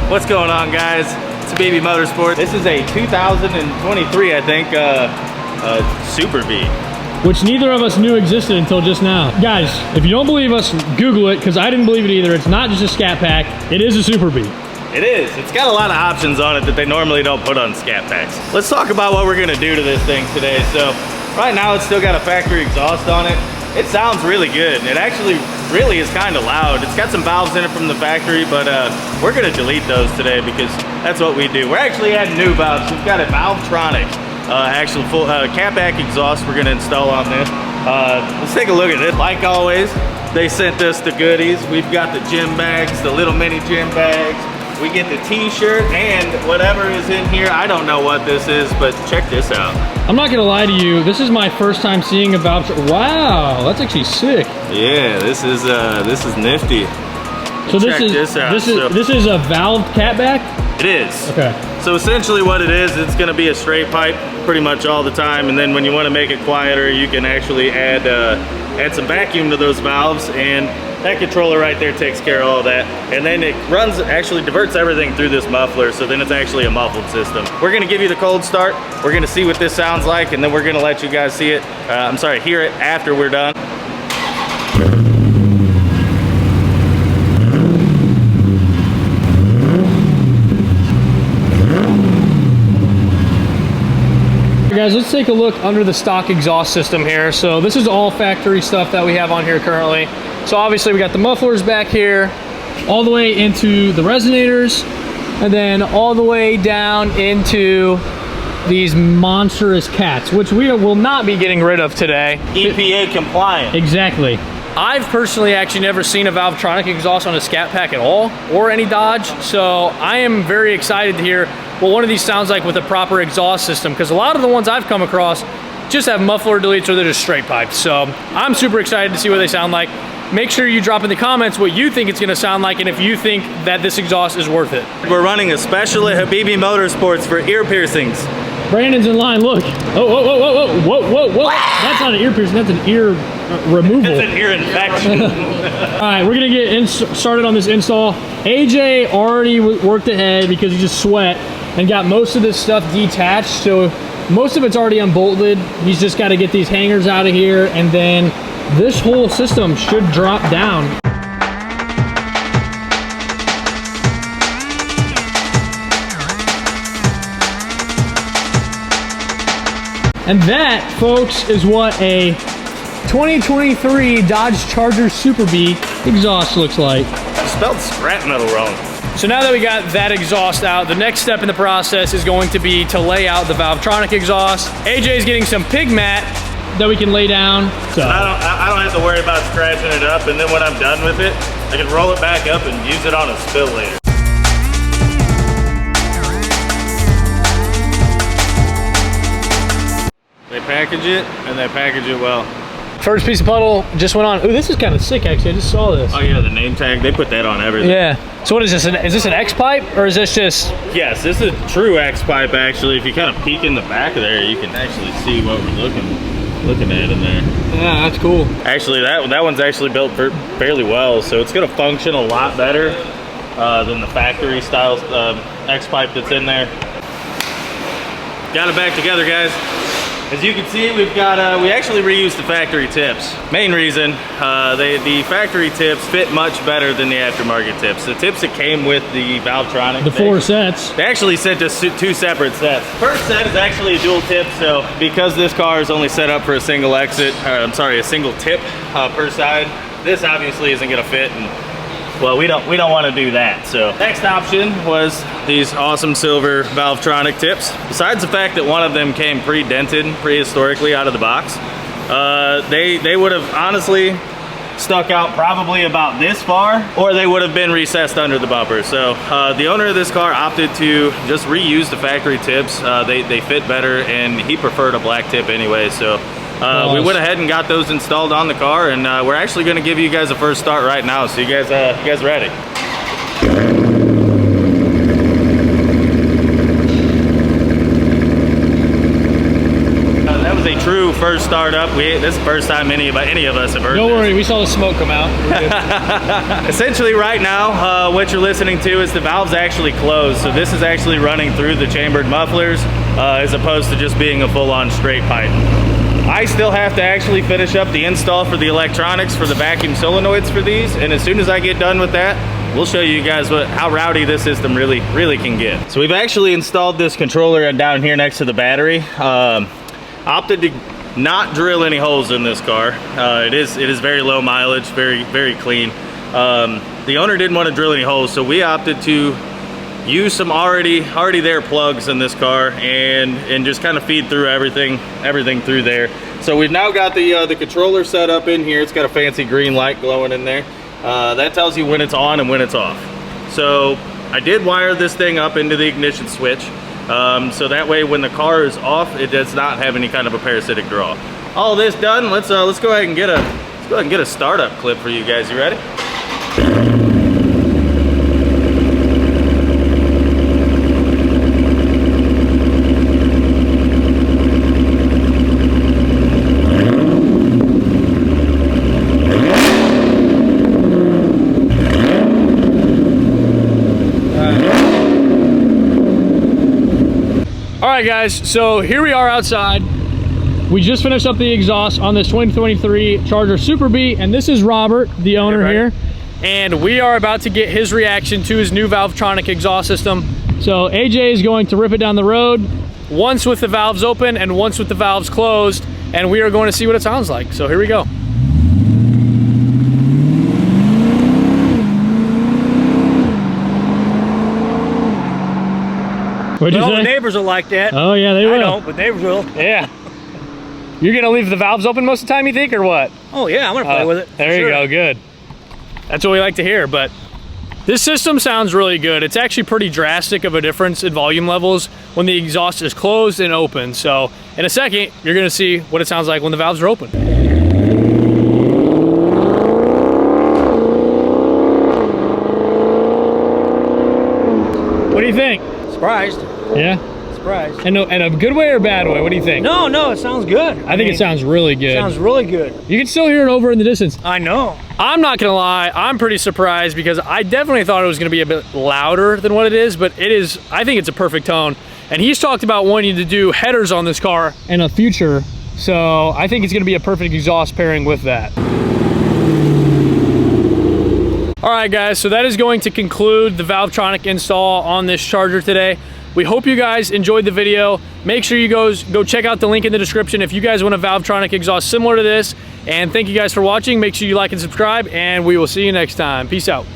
What's going on, guys? It's Baby Motorsport. This is a 2023, I think, Super B. Which neither of us knew existed until just now. Guys, if you don't believe us, Google it, because I didn't believe it either. It's not just a Scat Pack, it is a Super B. It is. It's got a lot of options on it that they normally don't put on Scat Packs. Let's talk about what we're gonna do to this thing today. So, right now it's still got a factory exhaust on it. It sounds really good. It actually really is kind of loud. It's got some valves in it from the factory, but we're gonna delete those today because that's what we do. We're actually adding new valves. We've got a Valvetronic, actual full catback exhaust we're gonna install on this. Let's take a look at it. Like always, they sent us the goodies. We've got the gym bags, the little mini gym bags. We get the t-shirt and whatever is in here. I don't know what this is, but check this out. I'm not gonna lie to you, this is my first time seeing a valve. Wow, that's actually sick. Yeah, this is nifty. So this is a valve catback? It is. Okay. So essentially what it is, it's gonna be a straight pipe pretty much all the time, and then when you wanna make it quieter, you can actually add some vacuum to those valves, and that controller right there takes care of all that. And then it actually diverts everything through this muffler, so then it's actually a muffled system. We're gonna give you the cold start. We're gonna see what this sounds like, and then we're gonna let you guys see it. Hear it after we're done. Guys, let's take a look under the stock exhaust system here. So this is all factory stuff that we have on here currently. So obviously we got the mufflers back here, all the way into the resonators, and then all the way down into these monstrous cats, which we will not be getting rid of today. EPA compliant. Exactly. I've personally actually never seen a Valvetronic exhaust on a Scat Pack at all, or any Dodge, so I am very excited to hear what one of these sounds like with a proper exhaust system, because a lot of the ones I've come across just have muffler deletes or they're just straight pipes. So I'm super excited to see what they sound like. Make sure you drop in the comments what you think it's gonna sound like and if you think that this exhaust is worth it. We're running a special at Habibi Motorsports for ear piercings. Brandon's in line, look. Whoa. That's not an ear piercing, that's an ear removal. That's an ear infection. All right, we're gonna get started on this install. AJ already worked ahead because he just sweat and got most of this stuff detached, so most of it's already unbolted. He's just gotta get these hangers out of here, and then this whole system should drop down. And that, folks, is what a 2023 Dodge Charger Super B exhaust looks like. I spelled scrap metal wrong. So now that we got that exhaust out, the next step in the process is going to be to lay out the Valvetronic exhaust. AJ's getting some pig mat that we can lay down. So I don't have to worry about scratching it up, and then when I'm done with it, I can roll it back up and use it on a spill later. They package it, and they package it well. First piece of puddle just went on. Ooh, this is kind of sick, actually. I just saw this. Oh yeah, the name tag, they put that on everything. Yeah. So what is this? Is this an X pipe, or is this just? Yes, this is a true X pipe, actually. If you kind of peek in the back of there, you can actually see what we're looking at in there. Yeah, that's cool. Actually, that one's actually built fairly well, so it's gonna function a lot better than the factory style X pipe that's in there. Got it back together, guys. As you can see, we've got, we actually reused the factory tips. Main reason, the factory tips fit much better than the aftermarket tips. The tips that came with the Valvetronic. The four sets. They actually sent us two separate sets. First set is actually a dual tip, so because this car is only set up for a single exit, a single tip per side, this obviously isn't gonna fit, and well, we don't want to do that. So next option was these awesome silver Valvetronic tips. Besides the fact that one of them came pre-dented prehistorically out of the box, they would have honestly stuck out probably about this far, or they would have been recessed under the bumper. So the owner of this car opted to just reuse the factory tips. They fit better, and he preferred a black tip anyway. So we went ahead and got those installed on the car, and we're actually going to give you guys a first start right now. So you guys ready? That was a true true first startup. This is the first time any of us have heard Don't this. worry, we saw the smoke come out. Essentially right now, what you're listening to is the valve's actually closed. So this is actually running through the chambered mufflers as opposed to just being a full-on straight pipe. I still have to actually finish up the install for the electronics for the vacuum solenoids for these. And as soon as I get done with that, we'll show you guys how rowdy this system really can get. So we've actually installed this controller down here next to the battery. Opted to not drill any holes in this car. It is very low mileage, very clean. The owner didn't want to drill any holes, so we opted to use some already there plugs in this car and just kind of feed through everything through there. So we've now got the controller set up in here. It's got a fancy green light glowing in there. That tells you when it's on and when it's off. So I did wire this thing up into the ignition switch. So that way when the car is off, it does not have any kind of a parasitic draw. All this done, let's go ahead and get a startup clip for you guys. You ready? All right, guys, so here we are outside. We just finished up the exhaust on this 2023 Charger Super Bee, and this is Robert, the owner here. And we are about to get his reaction to his new Valvetronic exhaust system. So AJ is going to rip it down the road, once with the valves open and once with the valves closed, and we are going to see what it sounds like. So here we go. What'd you say? The neighbors will like that. Oh yeah, they will. I don't, but neighbors will. Yeah. You're gonna leave the valves open most of the time, you think, or what? Oh yeah, I'm gonna play with it. There you go, good. That's what we like to hear, but this system sounds really good. It's actually pretty drastic of a difference in volume levels when the exhaust is closed and open. So in a second, you're gonna see what it sounds like when the valves are open. What do you think? Surprised. Yeah? Surprised. And a good way or a bad way? What do you think? No, it sounds good. I think it sounds really good. Sounds really good. You can still hear it over in the distance. I know. I'm not gonna lie, I'm pretty surprised because I definitely thought it was gonna be a bit louder than what it is, but it is, I think it's a perfect tone. And he's talked about wanting to do headers on this car in the future, so I think it's gonna be a perfect exhaust pairing with that. All right, guys, so that is going to conclude the Valvetronic install on this Charger today. We hope you guys enjoyed the video. Make sure you go check out the link in the description if you guys want a Valvetronic exhaust similar to this. And thank you guys for watching. Make sure you like and subscribe, and we will see you next time. Peace out.